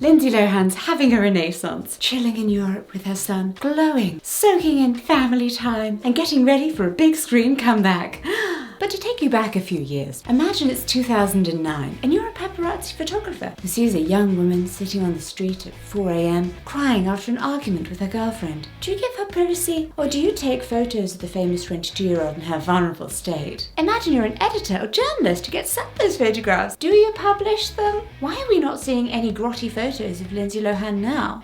Lindsay Lohan's having a renaissance, chilling in Europe with her son, glowing, soaking in family time, and getting ready for a big screen comeback. But to take you back a few years, imagine it's 2009 and you're a paparazzi photographer who sees a young woman sitting on the street at 4 a.m. crying after an argument with her girlfriend. Do you give her privacy, or do you take photos of the famous 22-year-old in her vulnerable state? Imagine you're an editor or journalist who gets sent those photographs. Do you publish them? Why are we not seeing any grotty photos of Lindsay Lohan now?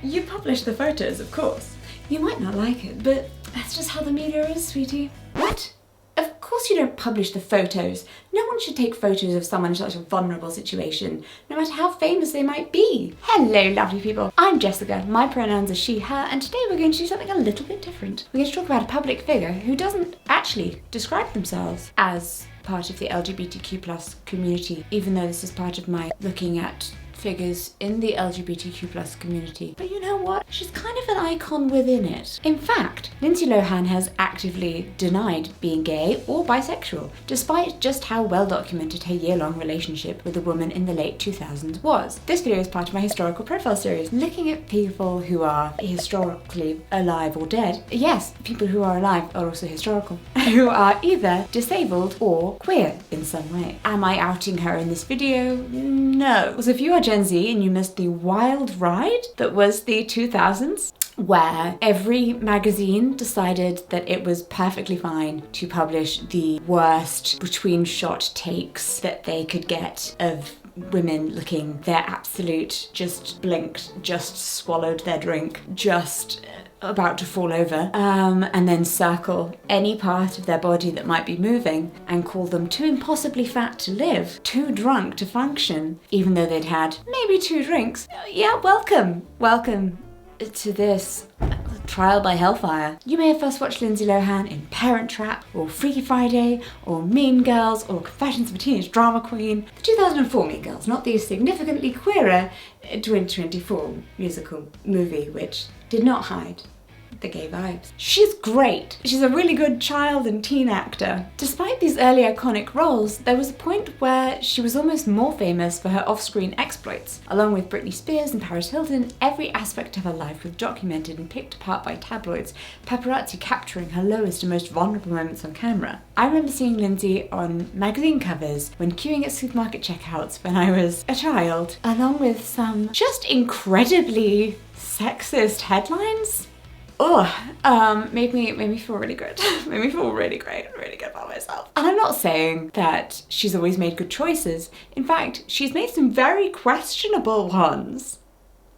You publish the photos, of course. You might not like it, but that's just how the media is, sweetie. What? Of course you don't publish the photos. No one should take photos of someone in such a vulnerable situation, no matter how famous they might be. Hello, lovely people. I'm Jessica. My pronouns are she, her, and today we're going to do something a little bit different. We're going to talk about a public figure who doesn't actually describe themselves as part of the LGBTQ+ community, even though this is part of my looking at figures in the LGBTQ+ community. But you know what? She's kind of an icon within it. In fact, Lindsay Lohan has actively denied being gay or bisexual, despite just how well documented her year-long relationship with a woman in the late 2000s was. This video is part of my historical profile series, looking at people who are historically alive or dead. Yes, people who are alive are also historical, who are either disabled or queer in some way. Am I outing her in this video? No. So if you are Gen Z and you missed the wild ride that was the 2000s, where every magazine decided that it was perfectly fine to publish the worst between shot takes that they could get of women looking their absolute, just blinked, just swallowed their drink, just about to fall over, and then circle any part of their body that might be moving and call them too impossibly fat to live, too drunk to function, even though they'd had maybe 2 drinks. Yeah, welcome to this trial by hellfire. You may have first watched Lindsay Lohan in Parent Trap, or Freaky Friday, or Mean Girls, or Confessions of a Teenage Drama Queen. The 2004 Mean Girls, not the significantly queerer 2024 musical movie, which did not hide the gay vibes. She's great. She's a really good child and teen actor. Despite these early iconic roles, there was a point where she was almost more famous for her off-screen exploits. Along with Britney Spears and Paris Hilton, every aspect of her life was documented and picked apart by tabloids, paparazzi capturing her lowest and most vulnerable moments on camera. I remember seeing Lindsay on magazine covers when queuing at supermarket checkouts when I was a child, along with some just incredibly sexist headlines. Made me feel really good. Made me feel really great, really good about myself. And I'm not saying that she's always made good choices. In fact, she's made some very questionable ones.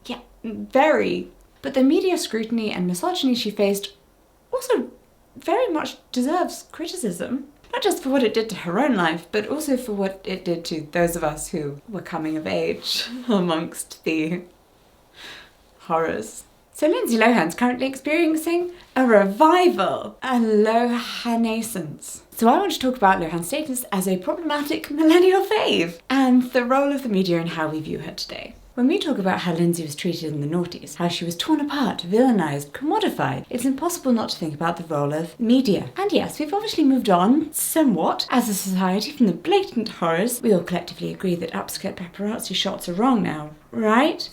Yeah, very. But the media scrutiny and misogyny she faced also very much deserves criticism. Not just for what it did to her own life, but also for what it did to those of us who were coming of age amongst the horrors. So Lindsay Lohan's currently experiencing a revival, a Lohan-aissance. So I want to talk about Lohan's status as a problematic millennial fave and the role of the media and how we view her today. When we talk about how Lindsay was treated in the noughties, how she was torn apart, villainized, commodified, it's impossible not to think about the role of media. And yes, we've obviously moved on somewhat as a society from the blatant horrors. We all collectively agree that upskirt paparazzi shots are wrong now. Right?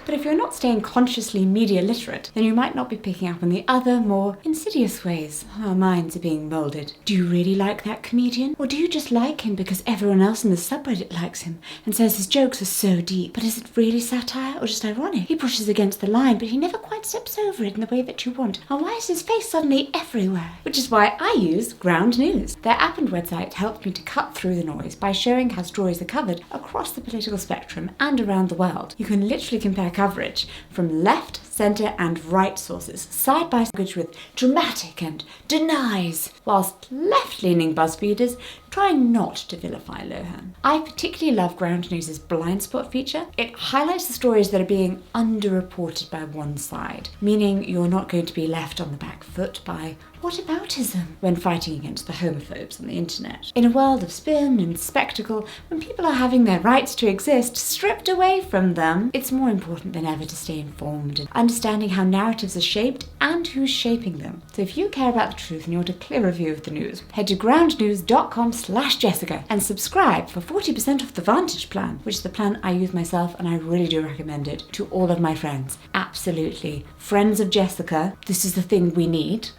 But if you're not staying consciously media literate, then you might not be picking up on the other, more insidious ways our minds are being moulded. Do you really like that comedian? Or do you just like him because everyone else in the subreddit likes him and says his jokes are so deep? But is it really satire or just ironic? He pushes against the line, but he never quite steps over it in the way that you want. And why is his face suddenly everywhere? Which is why I use Ground News. Their app and website helped me to cut through the noise by showing how stories are covered across the political spectrum and around the world. You can literally compare coverage from left, centre and right sources, side by side, with dramatic and denies, whilst left-leaning BuzzFeeders try not to vilify Lohan. I particularly love Ground News' blind spot feature. It highlights the stories that are being underreported by one side, meaning you're not going to be left on the back foot by whataboutism when fighting against the homophobes on the internet. In a world of spin and spectacle, when people are having their rights to exist stripped away from them, it's more important than ever to stay informed and understanding how narratives are shaped and who's shaping them. So if you care about the truth and you want a clearer view of the news, head to groundnews.com/Jessica and subscribe for 40% off the Vantage plan, which is the plan I use myself, and I really do recommend it to all of my friends. Absolutely. Friends of Jessica, this is the thing we need.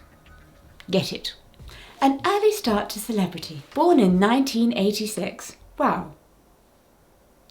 Get it. An early start to celebrity. Born in 1986. Wow.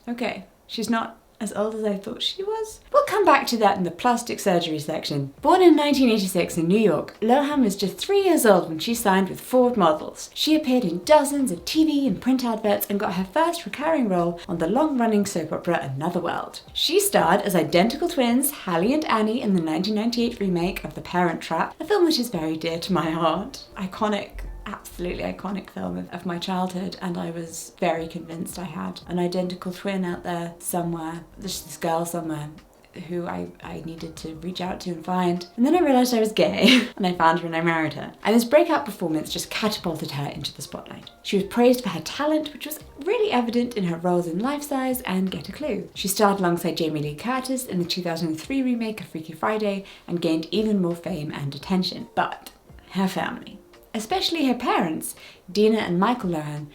Okay, she's not as old as I thought she was. We'll come back to that in the plastic surgery section. Born in 1986 in New York, Lohan was just 3 years old when she signed with Ford Models. She appeared in dozens of TV and print adverts and got her first recurring role on the long-running soap opera Another World. She starred as identical twins Hallie and Annie in the 1998 remake of The Parent Trap, a film that is very dear to my heart. Iconic. Absolutely iconic film of my childhood, and I was very convinced I had an identical twin out there somewhere. There's this girl somewhere who I needed to reach out to and find. And then I realised I was gay, and I found her and I married her. And this breakout performance just catapulted her into the spotlight. She was praised for her talent, which was really evident in her roles in Life Size and Get a Clue. She starred alongside Jamie Lee Curtis in the 2003 remake of Freaky Friday and gained even more fame and attention. But her family, especially her parents, Dina and Michael Lohan,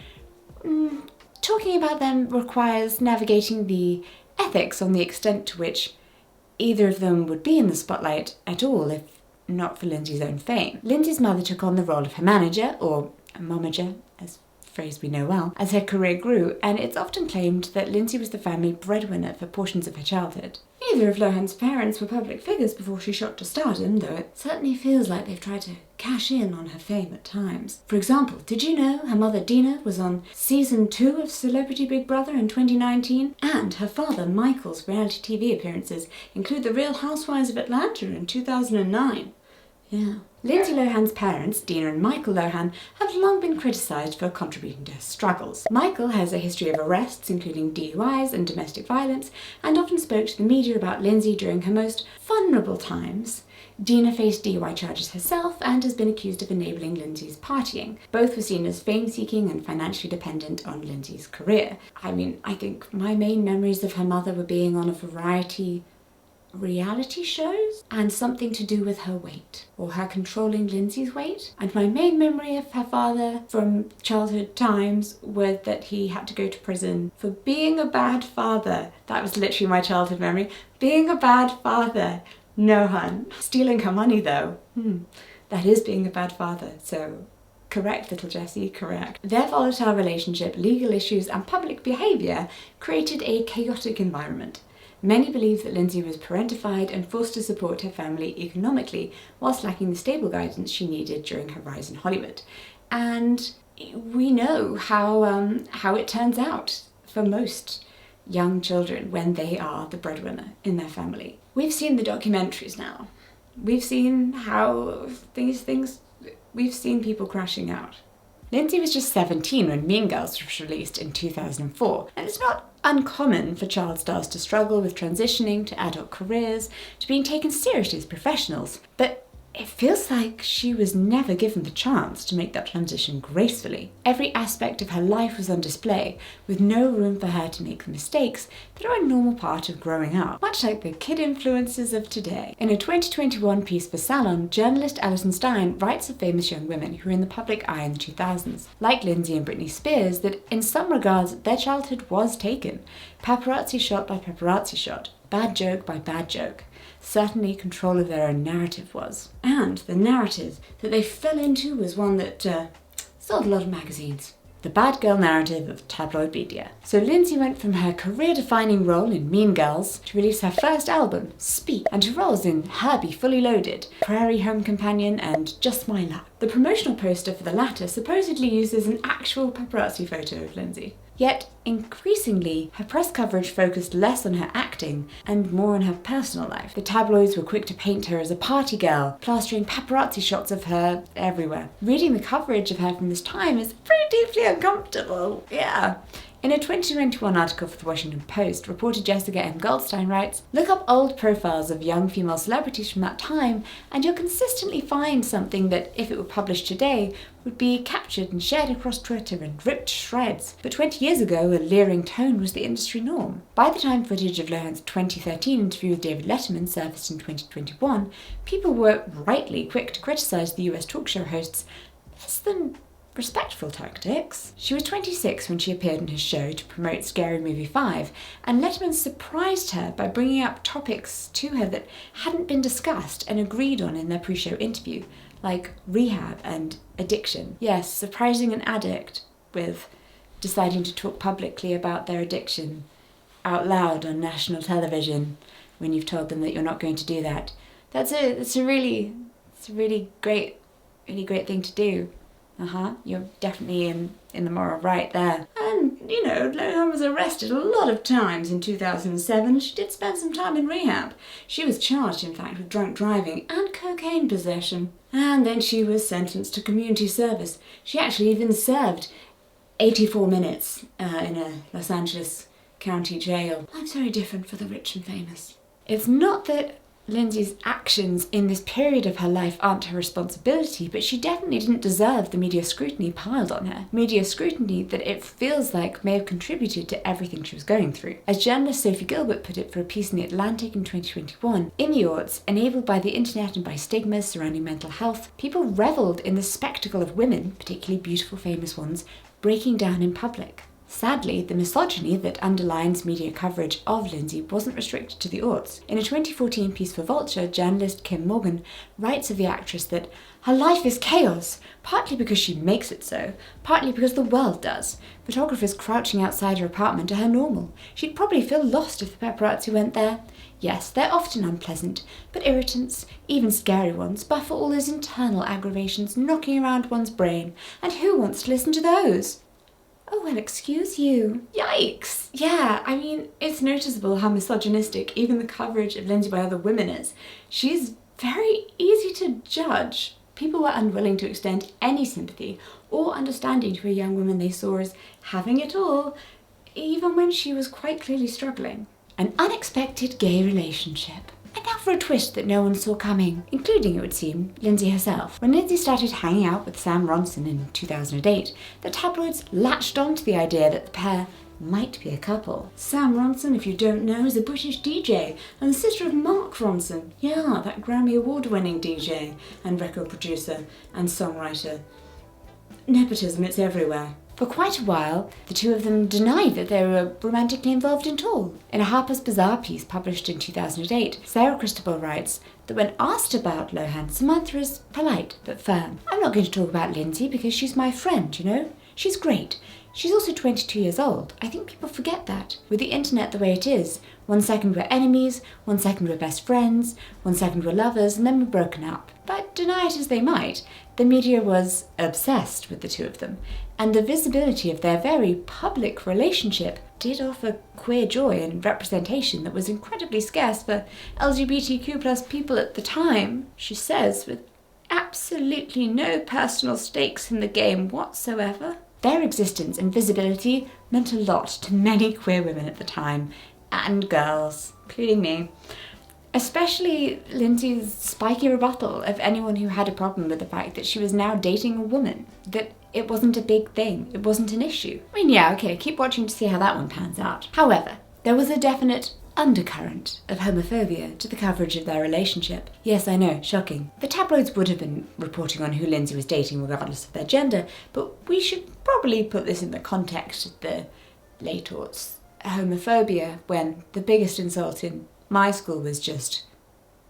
talking about them requires navigating the ethics on the extent to which either of them would be in the spotlight at all if not for Lindsay's own fame. Lindsay's mother took on the role of her manager, or momager, as phrase we know well, as her career grew, and it's often claimed that Lindsay was the family breadwinner for portions of her childhood. Neither of Lohan's parents were public figures before she shot to stardom, though it certainly feels like they've tried to cash in on her fame at times. For example, did you know her mother Dina was on season 2 of Celebrity Big Brother in 2019? And her father Michael's reality TV appearances include The Real Housewives of Atlanta in 2009. Yeah. Lindsay Lohan's parents, Dina and Michael Lohan, have long been criticised for contributing to her struggles. Michael has a history of arrests, including DUIs and domestic violence, and often spoke to the media about Lindsay during her most vulnerable times. Dina faced DUI charges herself and has been accused of enabling Lindsay's partying. Both were seen as fame-seeking and financially dependent on Lindsay's career. I mean, I think my main memories of her mother were being on a variety reality shows and something to do with her weight, or her controlling Lindsay's weight. And my main memory of her father from childhood times was that he had to go to prison for being a bad father. That was literally my childhood memory. Being a bad father. No, hun. Stealing her money, though. That is being a bad father, so correct, little Jessie, correct. Their volatile relationship, legal issues, and public behaviour created a chaotic environment. Many believe that Lindsay was parentified and forced to support her family economically whilst lacking the stable guidance she needed during her rise in Hollywood. And we know how it turns out for most young children when they are the breadwinner in their family. We've seen the documentaries now. We've seen how we've seen people crashing out. Lindsay was just 17 when Mean Girls was released in 2004, and it's not uncommon for child stars to struggle with transitioning to adult careers, to being taken seriously as professionals, but it feels like she was never given the chance to make that transition gracefully. Every aspect of her life was on display, with no room for her to make the mistakes that are a normal part of growing up, much like the kid influences of today. In a 2021 piece for Salon, journalist Alison Stein writes of famous young women who were in the public eye in the 2000s, like Lindsay and Britney Spears, that in some regards their childhood was taken. Paparazzi shot by paparazzi shot, bad joke by bad joke. Certainly control of their own narrative was. And the narrative that they fell into was one that sold a lot of magazines. The bad girl narrative of tabloid media. So Lindsay went from her career-defining role in Mean Girls to release her first album, Speak, and to roles in Herbie Fully Loaded, Prairie Home Companion, and Just My Luck. The promotional poster for the latter supposedly uses an actual paparazzi photo of Lindsay. Yet, increasingly, her press coverage focused less on her acting and more on her personal life. The tabloids were quick to paint her as a party girl, plastering paparazzi shots of her everywhere. Reading the coverage of her from this time is pretty deeply uncomfortable, yeah. In a 2021 article for the Washington Post, reporter Jessica M. Goldstein writes, "Look up old profiles of young female celebrities from that time, and you'll consistently find something that, if it were published today, would be captured and shared across Twitter and ripped to shreds. But 20 years ago, a leering tone was the industry norm." By the time footage of Lohan's 2013 interview with David Letterman surfaced in 2021, people were rightly quick to criticise the US talk show host's less than respectful tactics. She was 26 when she appeared on his show to promote Scary Movie 5, and Letterman surprised her by bringing up topics to her that hadn't been discussed and agreed on in their pre-show interview, like rehab and addiction. Yes, surprising an addict with deciding to talk publicly about their addiction out loud on national television when you've told them that you're not going to do that. It's a really great thing to do. You're definitely in the moral right there. And, Lohan was arrested a lot of times in 2007. She did spend some time in rehab. She was charged, in fact, with drunk driving and cocaine possession. And then she was sentenced to community service. She actually even served 84 minutes in a Los Angeles County jail. Life's very different for the rich and famous. It's not that Lindsay's actions in this period of her life aren't her responsibility, but she definitely didn't deserve the media scrutiny piled on her. Media scrutiny that it feels like may have contributed to everything she was going through. As journalist Sophie Gilbert put it for a piece in The Atlantic in 2021, in the aughts, enabled by the internet and by stigmas surrounding mental health, people revelled in the spectacle of women, particularly beautiful famous ones, breaking down in public. Sadly, the misogyny that underlines media coverage of Lindsay wasn't restricted to the aughts. In a 2014 piece for Vulture, journalist Kim Morgan writes of the actress that her life is chaos, partly because she makes it so, partly because the world does. Photographers crouching outside her apartment are her normal. She'd probably feel lost if the paparazzi went there. Yes, they're often unpleasant, but irritants, even scary ones, buffer all those internal aggravations knocking around one's brain. And who wants to listen to those? Oh, well, excuse you. Yikes! Yeah, it's noticeable how misogynistic even the coverage of Lindsay by other women is. She's very easy to judge. People were unwilling to extend any sympathy or understanding to a young woman they saw as having it all, even when she was quite clearly struggling. An unexpected gay relationship. And now for a twist that no one saw coming, including, it would seem, Lindsay herself. When Lindsay started hanging out with Sam Ronson in 2008, the tabloids latched on to the idea that the pair might be a couple. Sam Ronson, if you don't know, is a British DJ and the sister of Mark Ronson. Yeah, that Grammy Award-winning DJ and record producer and songwriter. Nepotism, it's everywhere. For quite a while, the two of them denied that they were romantically involved at all. In a Harper's Bazaar piece published in 2008, Sarah Christabel writes that when asked about Lohan, Samantha is polite but firm. "I'm not going to talk about Lindsay because she's my friend, She's great. She's also 22 years old. I think people forget that. With the internet the way it is, 1 second we're enemies, 1 second we're best friends, 1 second we're lovers, and then we're broken up." But deny it as they might, the media was obsessed with the two of them, and the visibility of their very public relationship did offer queer joy and representation that was incredibly scarce for LGBTQ+ people at the time, she says, with absolutely no personal stakes in the game whatsoever. Their existence and visibility meant a lot to many queer women at the time, and girls, including me. Especially Lindsay's spiky rebuttal of anyone who had a problem with the fact that she was now dating a woman, that it wasn't a big thing, it wasn't an issue. Keep watching to see how that one pans out. However, there was a definite undercurrent of homophobia to the coverage of their relationship. Yes, I know, shocking. The tabloids would have been reporting on who Lindsay was dating regardless of their gender, but we should probably put this in the context of the late aughts homophobia, when the biggest insult in my school was just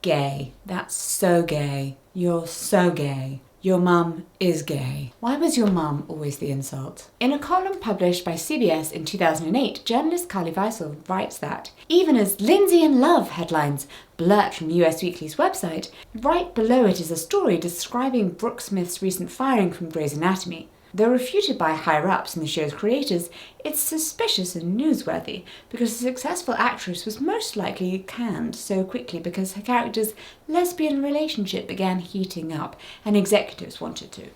gay. That's so gay. You're so gay. Your mum is gay. Why was your mum always the insult? In a column published by CBS in 2008, journalist Carly Weissel writes that, even as Lindsay in Love headlines blurt from US Weekly's website, right below it is a story describing Brooke Smith's recent firing from Grey's Anatomy. Though refuted by higher-ups and the show's creators, it's suspicious and newsworthy because the successful actress was most likely canned so quickly because her character's lesbian relationship began heating up and executives wanted to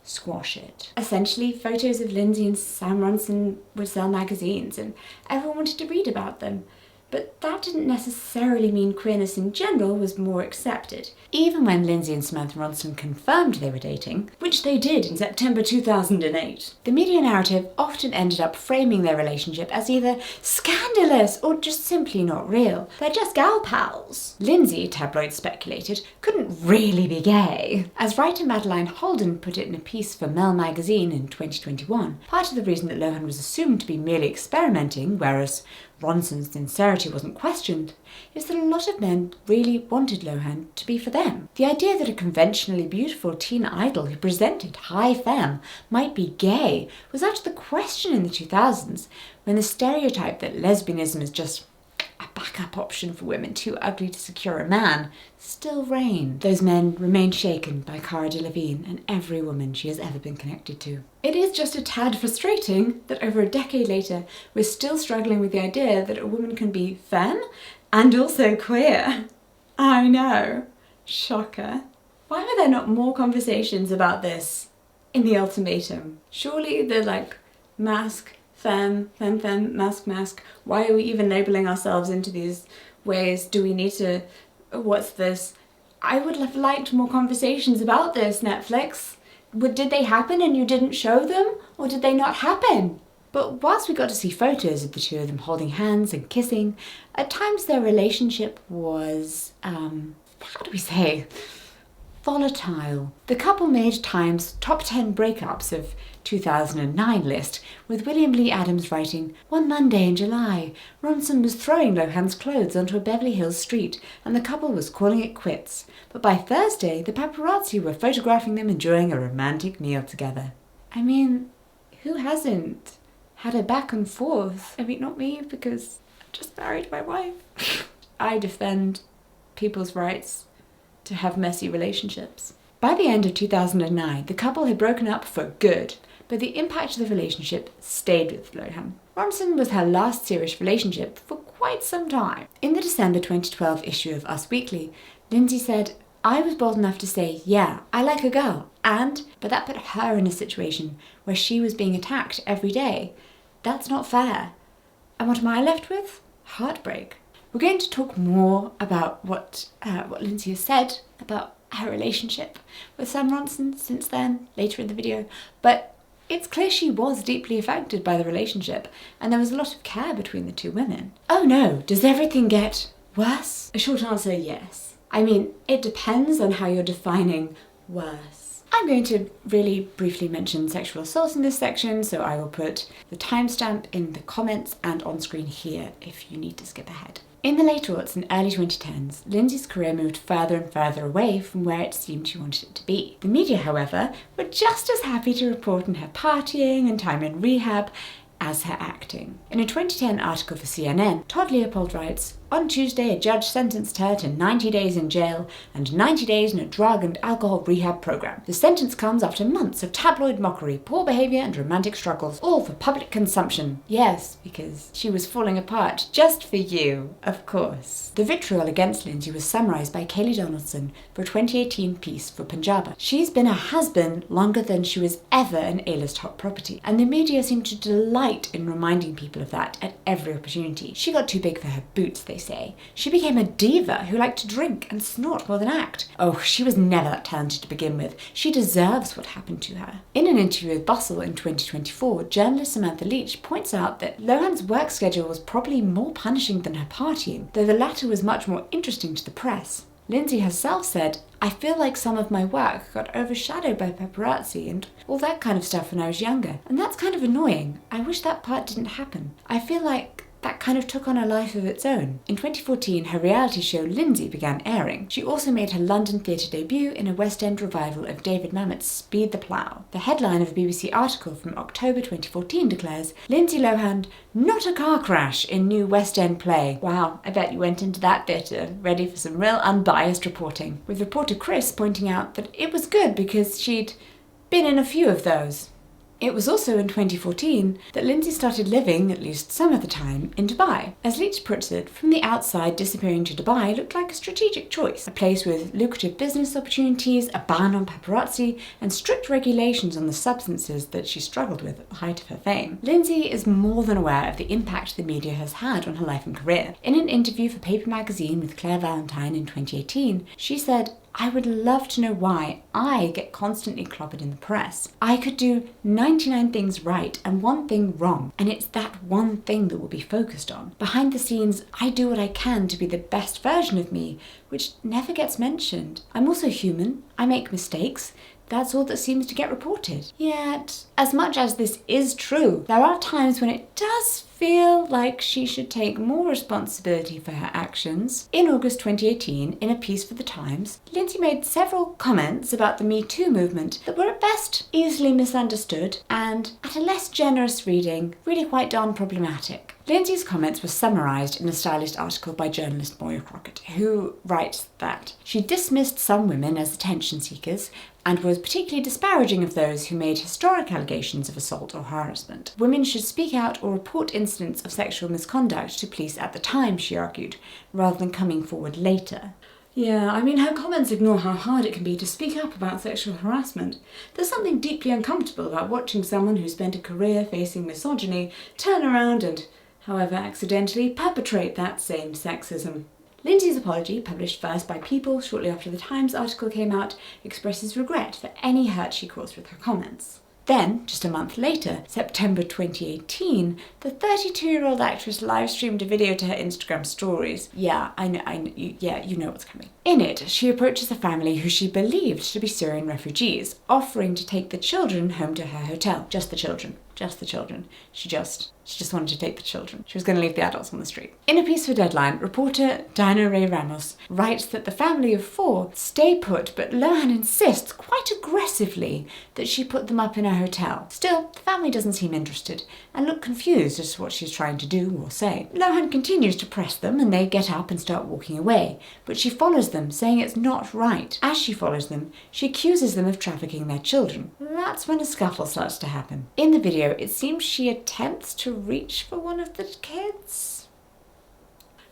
squash it. Essentially, photos of Lindsay and Sam Ronson would sell magazines and everyone wanted to read about them. But that didn't necessarily mean queerness in general was more accepted. Even when Lindsay and Samantha Ronson confirmed they were dating, which they did in September 2008, the media narrative often ended up framing their relationship as either scandalous or just simply not real. They're just gal pals. Lindsay, tabloids speculated, couldn't really be gay. As writer Madeline Holden put it in a piece for Mel magazine in 2021, part of the reason that Lohan was assumed to be merely experimenting, whereas Ronson's sincerity wasn't questioned, is that a lot of men really wanted Lohan to be for them. The idea that a conventionally beautiful teen idol who presented high femme might be gay was out of the question in the 2000s, when the stereotype that lesbianism is just a backup option for women too ugly to secure a man still reigned. Those men remained shaken by Cara Delevingne and every woman she has ever been connected to. It is just a tad frustrating that over a decade later we're still struggling with the idea that a woman can be femme and also queer. I know. Shocker. Why were there not more conversations about this in the ultimatum? Surely the mask, femme, mask. Why are we even labeling ourselves into these ways? Do we need to... What's this? I would have liked more conversations about this, Netflix. Did they happen and you didn't show them? Or did they not happen? But whilst we got to see photos of the two of them holding hands and kissing, at times their relationship was, volatile. The couple made Time's top 10 breakups of 2009 list, with William Lee Adams writing, "One Monday in July, Ronson was throwing Lohan's clothes onto a Beverly Hills street and the couple was calling it quits. But by Thursday, the paparazzi were photographing them enjoying a romantic meal together." I mean, who hasn't had a back and forth? I mean, not me, because I just married my wife. I defend people's rights to have messy relationships. By the end of 2009, the couple had broken up for good, but the impact of the relationship stayed with Lohan. Ronson was her last serious relationship for quite some time. In the December 2012 issue of Us Weekly, Lindsay said, "I was bold enough to say, yeah, I like a girl, but that put her in a situation where she was being attacked every day. That's not fair. And what am I left with? Heartbreak." We're going to talk more about what Lindsay has said about her relationship with Sam Ronson since then, later in the video, but it's clear she was deeply affected by the relationship, and there was a lot of care between the two women. Oh no, does everything get worse? A short answer, yes. I mean, it depends on how you're defining worse. I'm going to really briefly mention sexual assault in this section, so I will put the timestamp in the comments and on screen here if you need to skip ahead. In the late aughts and early 2010s, Lindsay's career moved further and further away from where it seemed she wanted it to be. The media, however, were just as happy to report on her partying and time in rehab as her acting. In a 2010 article for CNN, Todd Leopold writes, "On Tuesday, a judge sentenced her to 90 days in jail and 90 days in a drug and alcohol rehab program. The sentence comes after months of tabloid mockery, poor behavior and romantic struggles, all for public consumption." Yes, because she was falling apart just for you, of course. The vitriol against Lindsay was summarised by Kayleigh Donaldson for a 2018 piece for Punjaba. She's been a has-been longer than she was ever an A-list hot property, and the media seemed to delight in reminding people of that at every opportunity. She got too big for her boots, they say. She became a diva who liked to drink and snort more than act. Oh, she was never that talented to begin with. She deserves what happened to her. In an interview with Bustle in 2024, journalist Samantha Leach points out that Lohan's work schedule was probably more punishing than her partying, though the latter was much more interesting to the press. Lindsay herself said, "I feel like some of my work got overshadowed by paparazzi and all that kind of stuff when I was younger, and that's kind of annoying. I wish that part didn't happen. I feel like that kind of took on a life of its own." In 2014, her reality show Lindsay began airing. She also made her London theatre debut in a West End revival of David Mamet's Speed the Plough. The headline of a BBC article from October 2014 declares, "Lindsay Lohan, not a car crash in new West End play." Wow, I bet you went into that theatre ready for some real unbiased reporting, with reporter Chris pointing out that it was good because she'd been in a few of those. It was also in 2014 that Lindsay started living, at least some of the time, in Dubai. As Leach puts it, from the outside, disappearing to Dubai looked like a strategic choice. A place with lucrative business opportunities, a ban on paparazzi, and strict regulations on the substances that she struggled with at the height of her fame. Lindsay is more than aware of the impact the media has had on her life and career. In an interview for Paper Magazine with Claire Valentine in 2018, she said, "I would love to know why I get constantly clobbered in the press. I could do 99 things right and one thing wrong, and it's that one thing that will be focused on. Behind the scenes, I do what I can to be the best version of me, which never gets mentioned. I'm also human. I make mistakes. That's all that seems to get reported." Yet, as much as this is true, there are times when it does feel like she should take more responsibility for her actions. In August 2018, in a piece for The Times, Lindsay made several comments about the Me Too movement that were at best easily misunderstood and, at a less generous reading, really quite darn problematic. Lindsay's comments were summarised in a stylist article by journalist Moya Crockett, who writes that she dismissed some women as attention seekers and was particularly disparaging of those who made historic allegations of assault or harassment. Women should speak out or report incidents of sexual misconduct to police at the time, she argued, rather than coming forward later. Yeah, I mean, her comments ignore how hard it can be to speak up about sexual harassment. There's something deeply uncomfortable about watching someone who spent a career facing misogyny turn around and, however accidentally, perpetrate that same sexism. Lindsay's apology, published first by People shortly after the Times article came out, expresses regret for any hurt she caused with her comments. Then, just a month later, September 2018, the 32-year-old actress live-streamed a video to her Instagram stories. Yeah, I know, you know what's coming. In it, she approaches a family who she believed to be Syrian refugees, offering to take the children home to her hotel. Just the children. She just wanted to take the children. She was going to leave the adults on the street. In a piece for Deadline, reporter Dinah Ray Ramos writes that the family of 4 stay put, but Lohan insists quite aggressively that she put them up in her hotel. Still, the family doesn't seem interested and look confused as to what she's trying to do or say. Lohan continues to press them and they get up and start walking away, but she follows them, saying it's not right. As she follows them, she accuses them of trafficking their children. That's when a scuffle starts to happen. In the video, it seems she attempts to reach for one of the kids.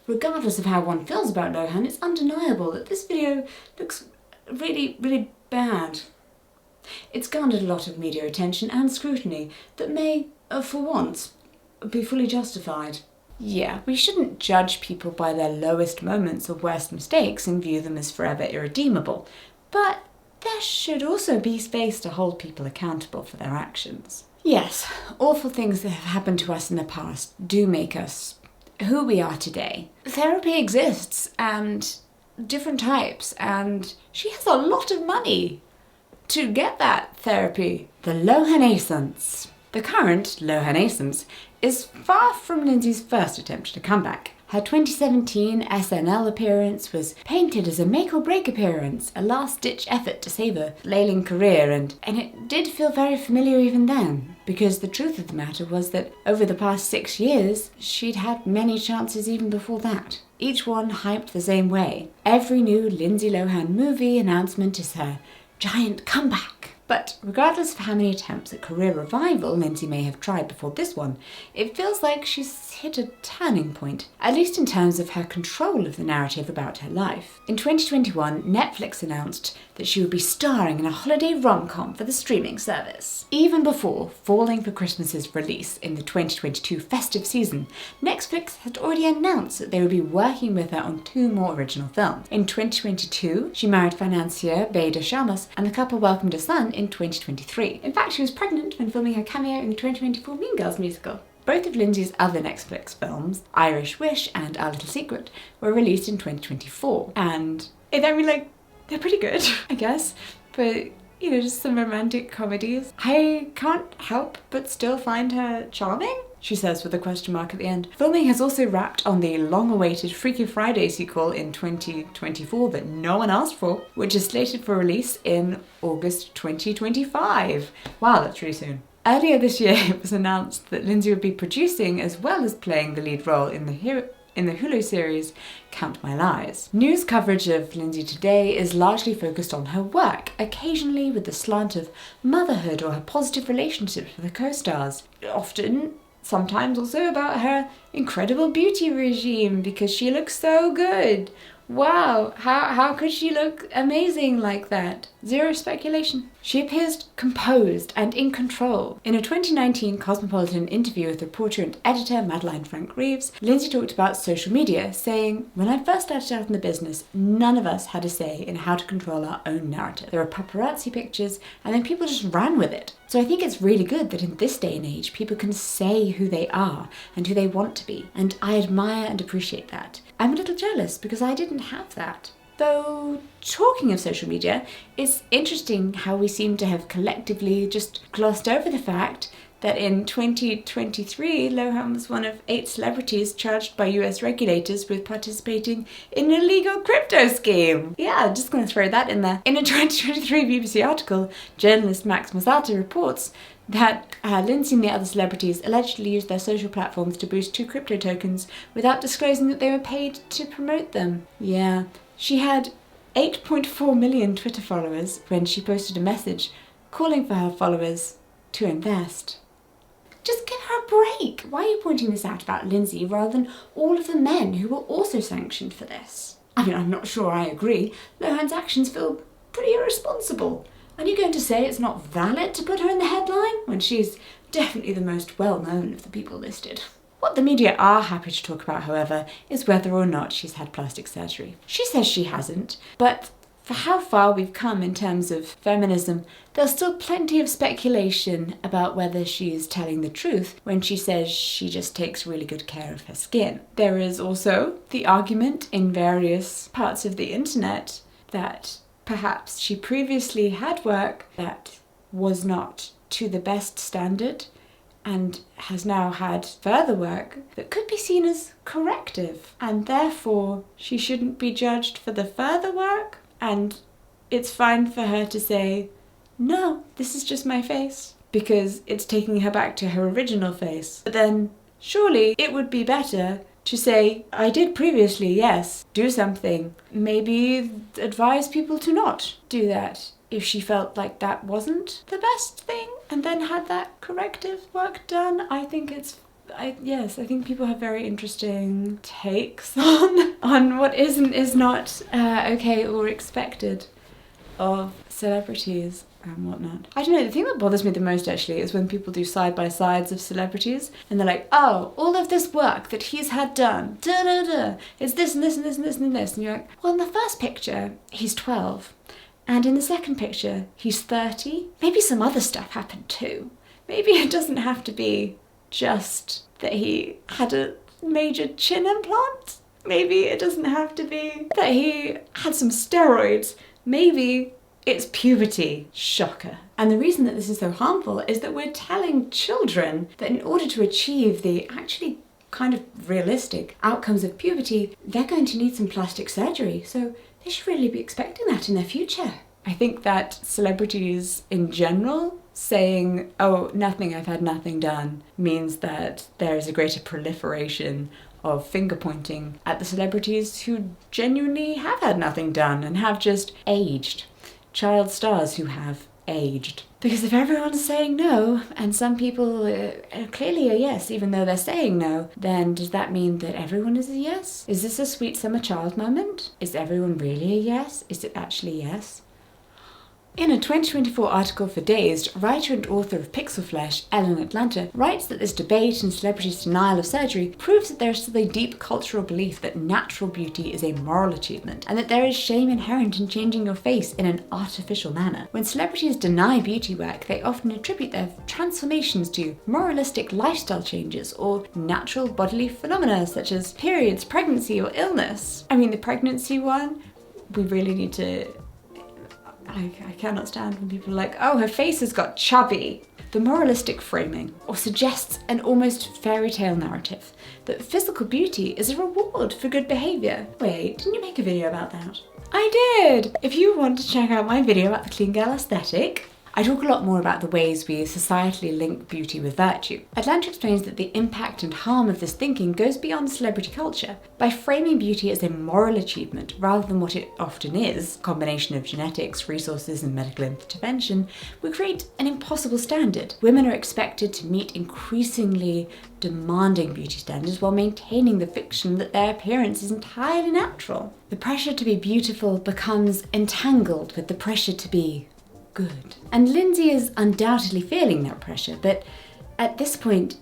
Regardless of how one feels about Lohan, it's undeniable that this video looks really, really bad. It's garnered a lot of media attention and scrutiny that may, for once, be fully justified. Yeah, we shouldn't judge people by their lowest moments or worst mistakes and view them as forever irredeemable, but there should also be space to hold people accountable for their actions. Yes, awful things that have happened to us in the past do make us who we are today. Therapy exists, and different types, and she has a lot of money to get that therapy. The Lohan-aissance. The current Lohan-aissance is far from Lindsay's first attempt at a comeback. Her 2017 SNL appearance was painted as a make-or-break appearance, a last-ditch effort to save a flailing career, and it did feel very familiar even then, because the truth of the matter was that over the past 6 years, she'd had many chances even before that. Each one hyped the same way. Every new Lindsay Lohan movie announcement is her giant comeback. But regardless of how many attempts at career revival Lindsay may have tried before this one, it feels like she's hit a turning point, at least in terms of her control of the narrative about her life. In 2021, Netflix announced that she would be starring in a holiday rom-com for the streaming service. Even before Falling for Christmas's release in the 2022 festive season, Netflix had already announced that they would be working with her on 2 more original films. In 2022, she married financier Bader Sharmas, and the couple welcomed a son in 2023. In fact, she was pregnant when filming her cameo in the 2024 Mean Girls musical. Both of Lindsay's other Netflix films, Irish Wish and Our Little Secret, were released in 2024. And, they're pretty good, I guess. But, just some romantic comedies. I can't help but still find her charming, she says with a question mark at the end. Filming has also wrapped on the long-awaited Freaky Friday sequel in 2024 that no one asked for, which is slated for release in August 2025. Wow, that's really soon. Earlier this year, it was announced that Lindsay would be producing as well as playing the lead role in the in the Hulu series Count My Lies. News coverage of Lindsay today is largely focused on her work, occasionally with the slant of motherhood or her positive relationships with her co-stars. Often, sometimes also about her incredible beauty regime because she looks so good. Wow, how could she look amazing like that? Zero speculation. She appears composed and in control. In a 2019 Cosmopolitan interview with reporter and editor Madeline Frank Reeves, Lindsay talked about social media, saying, "When I first started out in the business, none of us had a say in how to control our own narrative. There were paparazzi pictures, and then people just ran with it. So I think it's really good that in this day and age, people can say who they are and who they want to be, and I admire and appreciate that. I'm a little jealous because I didn't have that." Though, talking of social media, it's interesting how we seem to have collectively just glossed over the fact that in 2023, Lohan was one of 8 celebrities charged by US regulators with participating in an illegal crypto scheme. Yeah, just gonna throw that in there. In a 2023 BBC article, journalist Max Mazzata reports that Lindsay and the other celebrities allegedly used their social platforms to boost 2 crypto tokens without disclosing that they were paid to promote them. Yeah, she had 8.4 million Twitter followers when she posted a message calling for her followers to invest. Just give her a break. Why are you pointing this out about Lindsay rather than all of the men who were also sanctioned for this? I mean, I'm not sure I agree. Lohan's actions feel pretty irresponsible. Are you going to say it's not valid to put her in the headline when she's definitely the most well-known of the people listed? What the media are happy to talk about, however, is whether or not she's had plastic surgery. She says she hasn't, but for how far we've come in terms of feminism, there's still plenty of speculation about whether she is telling the truth when she says she just takes really good care of her skin. There is also the argument in various parts of the internet that perhaps she previously had work that was not to the best standard and has now had further work that could be seen as corrective, and therefore she shouldn't be judged for the further work, and it's fine for her to say, "No, this is just my face," because it's taking her back to her original face. But then surely it would be better to say, "I did previously, yes, do something." Maybe advise people to not do that if she felt like that wasn't the best thing, and then had that corrective work done. I think I think people have very interesting takes on what is not okay or expected of celebrities and whatnot. I don't know, the thing that bothers me the most actually is when people do side-by-sides of celebrities and they're like, "Oh, all of this work that he's had done, it's this and this and this and this and this," and you're like, "Well, in the first picture, he's 12. And in the second picture, he's 30. Maybe some other stuff happened too. Maybe it doesn't have to be just that he had a major chin implant. Maybe it doesn't have to be that he had some steroids. Maybe it's puberty." Shocker. And the reason that this is so harmful is that we're telling children that in order to achieve the actually kind of realistic outcomes of puberty, they're going to need some plastic surgery. So they should really be expecting that in their future. I think that celebrities in general saying, "Oh, nothing, I've had nothing done," means that there is a greater proliferation of finger pointing at the celebrities who genuinely have had nothing done and have just aged. Child stars who have aged. Because if everyone's saying no, and some people clearly a yes, even though they're saying no, then does that mean that everyone is a yes? Is this a sweet summer child moment? Is everyone really a yes? Is it actually yes? In a 2024 article for Dazed, writer and author of Pixel Flesh, Ellen Atlanta, writes that this debate and celebrities' denial of surgery proves that there is still a deep cultural belief that natural beauty is a moral achievement, and that there is shame inherent in changing your face in an artificial manner. When celebrities deny beauty work, they often attribute their transformations to moralistic lifestyle changes or natural bodily phenomena such as periods, pregnancy, or illness. I mean, the pregnancy one, we really need to... I cannot stand when people are like, "Oh, her face has got chubby." The moralistic framing, or suggests an almost fairy tale narrative that physical beauty is a reward for good behaviour. Wait, didn't you make a video about that? I did! If you want to check out my video about the clean girl aesthetic, I talk a lot more about the ways we societally link beauty with virtue. Atlanta explains that the impact and harm of this thinking goes beyond celebrity culture. By framing beauty as a moral achievement rather than what it often is, a combination of genetics, resources, and medical intervention, we create an impossible standard. Women are expected to meet increasingly demanding beauty standards while maintaining the fiction that their appearance is entirely natural. The pressure to be beautiful becomes entangled with the pressure to be good. And Lindsay is undoubtedly feeling that pressure, but at this point,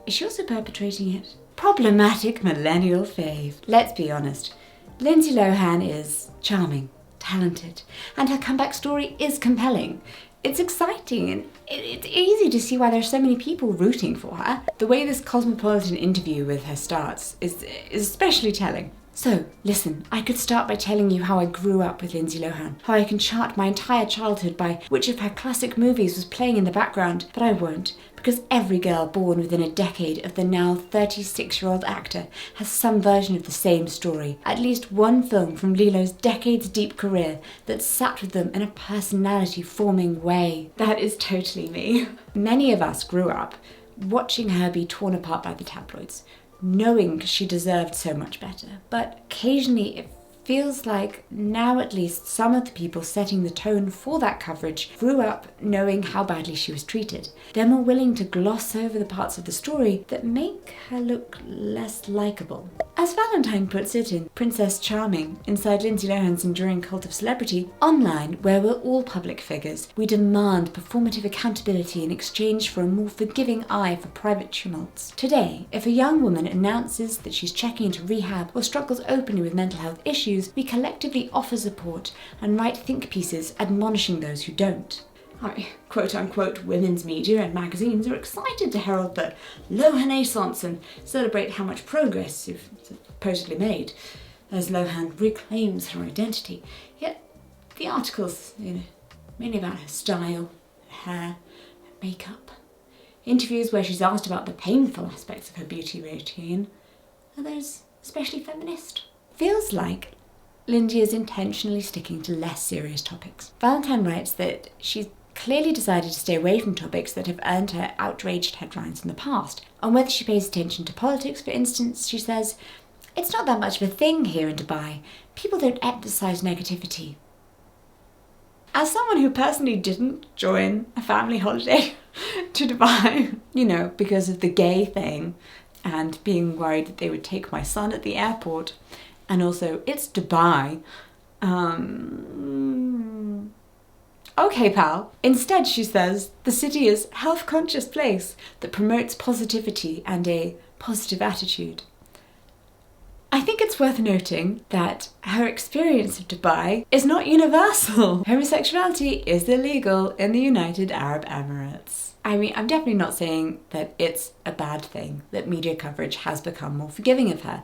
is she also perpetrating it? Problematic millennial fave. Let's be honest, Lindsay Lohan is charming, talented, and her comeback story is compelling. It's exciting and it's easy to see why there are so many people rooting for her. The way this Cosmopolitan interview with her starts is especially telling. So, listen, I could start by telling you how I grew up with Lindsay Lohan, how I can chart my entire childhood by which of her classic movies was playing in the background, but I won't, because every girl born within a decade of the now 36-year-old actor has some version of the same story, at least one film from Lilo's decades-deep career that sat with them in a personality-forming way. That is totally me. Many of us grew up watching her be torn apart by the tabloids, knowing she deserved so much better. But occasionally it feels like now at least some of the people setting the tone for that coverage grew up knowing how badly she was treated. They're more willing to gloss over the parts of the story that make her look less likeable. As Valentine puts it in Princess Charming, inside Lindsay Lohan's enduring cult of celebrity, online, where we're all public figures, we demand performative accountability in exchange for a more forgiving eye for private tumults. Today, if a young woman announces that she's checking into rehab or struggles openly with mental health issues, we collectively offer support and write think pieces admonishing those who don't. Quote-unquote women's media and magazines are excited to herald the Lohan-aissance and celebrate how much progress you've supposedly made as Lohan reclaims her identity. Yet the articles, mainly about her style, her hair, her makeup, interviews where she's asked about the painful aspects of her beauty routine, are those especially feminist? Feels like Lindsay is intentionally sticking to less serious topics. Valentine writes that she's clearly decided to stay away from topics that have earned her outraged headlines in the past. On whether she pays attention to politics, for instance, she says, "It's not that much of a thing here in Dubai. People don't emphasize negativity." As someone who personally didn't join a family holiday to Dubai, because of the gay thing and being worried that they would take my son at the airport, and also, it's Dubai. Okay, pal. Instead, she says, the city is a health-conscious place that promotes positivity and a positive attitude. I think it's worth noting that her experience of Dubai is not universal. Homosexuality is illegal in the United Arab Emirates. I mean, I'm definitely not saying that it's a bad thing that media coverage has become more forgiving of her,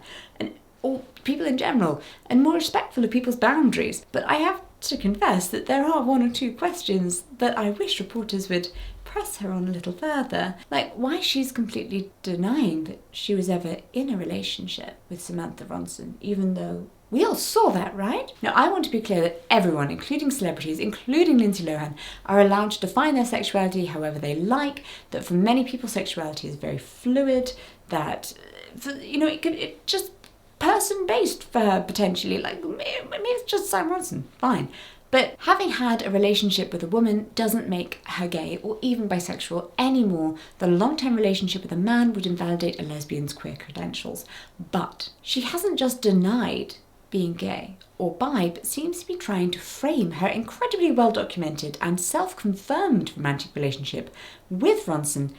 or people in general, and more respectful of people's boundaries. But I have to confess that there are one or two questions that I wish reporters would press her on a little further. Like why she's completely denying that she was ever in a relationship with Samantha Ronson, even though we all saw that, right? Now, I want to be clear that everyone, including celebrities, including Lindsay Lohan, are allowed to define their sexuality however they like, that for many people sexuality is very fluid, that, it just person-based for her, potentially. Like, maybe it's just Sam Ronson, fine. But having had a relationship with a woman doesn't make her gay or even bisexual any more than a long-term relationship with a man would invalidate a lesbian's queer credentials. But she hasn't just denied being gay or bi, but seems to be trying to frame her incredibly well-documented and self-confirmed romantic relationship with Ronson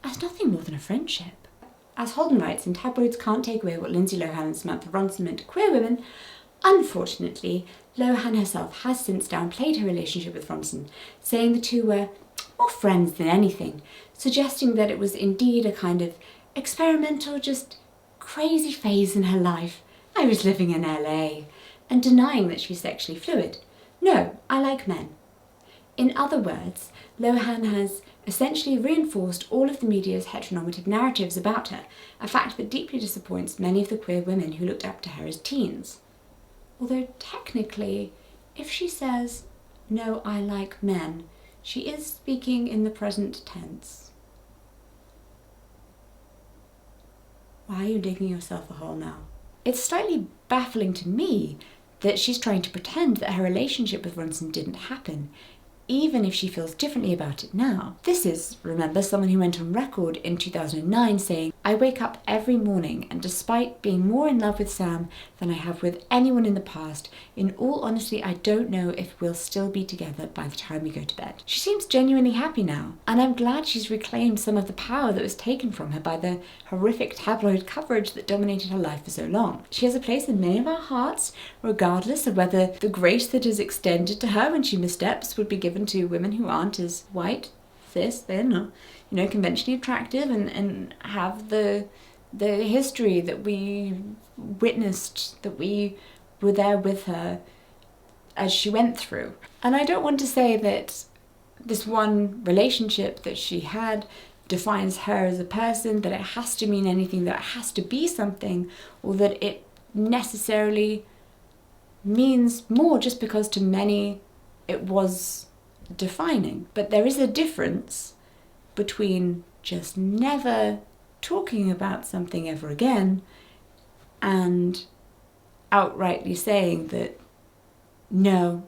as nothing more than a friendship. As Holden writes, and tabloids can't take away what Lindsay Lohan and Samantha Ronson meant to queer women, unfortunately, Lohan herself has since downplayed her relationship with Ronson, saying the two were more friends than anything, suggesting that it was indeed a kind of experimental, just crazy phase in her life. I was living in LA, and denying that she's sexually fluid. No, I like men. In other words, Lohan has essentially reinforced all of the media's heteronormative narratives about her, a fact that deeply disappoints many of the queer women who looked up to her as teens. Although technically, if she says, "No, I like men," She is speaking in the present tense. Why are you digging yourself a hole now? It's slightly baffling to me that she's trying to pretend that her relationship with Ronson didn't happen, even if she feels differently about it now. This is, remember, someone who went on record in 2009 saying, "I wake up every morning and despite being more in love with Sam than I have with anyone in the past, in all honesty, I don't know if we'll still be together by the time we go to bed." She seems genuinely happy now, and I'm glad she's reclaimed some of the power that was taken from her by the horrific tabloid coverage that dominated her life for so long. She has a place in many of our hearts, regardless of whether the grace that is extended to her when she missteps would be given to women who aren't as white, cis, thin, or, conventionally attractive and have the history that we witnessed, that we were there with her as she went through. And I don't want to say that this one relationship that she had defines her as a person, that it has to mean anything, that it has to be something, or that it necessarily means more just because to many it was defining. But there is a difference between just never talking about something ever again and outrightly saying that no,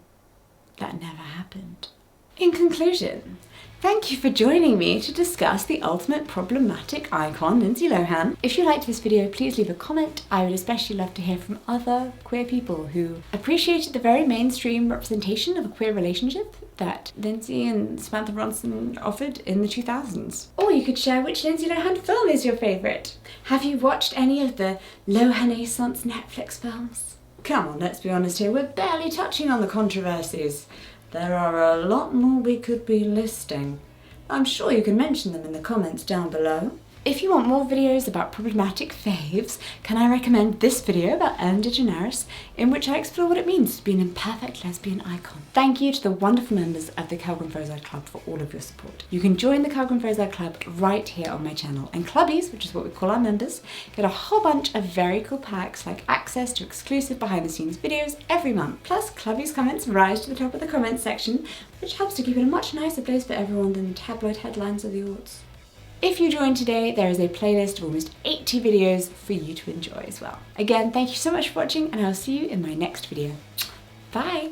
that never happened. In conclusion, thank you for joining me to discuss the ultimate problematic icon, Lindsay Lohan. If you liked this video, please leave a comment. I would especially love to hear from other queer people who appreciated the very mainstream representation of a queer relationship that Lindsay and Samantha Ronson offered in the 2000s. Or you could share which Lindsay Lohan film is your favourite. Have you watched any of the Lohan-aissance Netflix films? Come on, let's be honest here, we're barely touching on the controversies. There are a lot more we could be listing. I'm sure you can mention them in the comments down below. If you want more videos about problematic faves, can I recommend this video about Ellen DeGeneres, in which I explore what it means to be an imperfect lesbian icon. Thank you to the wonderful members of the Kellgren-Fozard Club for all of your support. You can join the Kellgren-Fozard Club right here on my channel, and clubbies, which is what we call our members, get a whole bunch of very cool perks like access to exclusive behind-the-scenes videos every month. Plus, clubbies comments rise to the top of the comments section, which helps to keep it a much nicer place for everyone than the tabloid headlines of the aughts. If you join today, there is a playlist of almost 80 videos for you to enjoy as well. Again, thank you so much for watching, and I'll see you in my next video. Bye!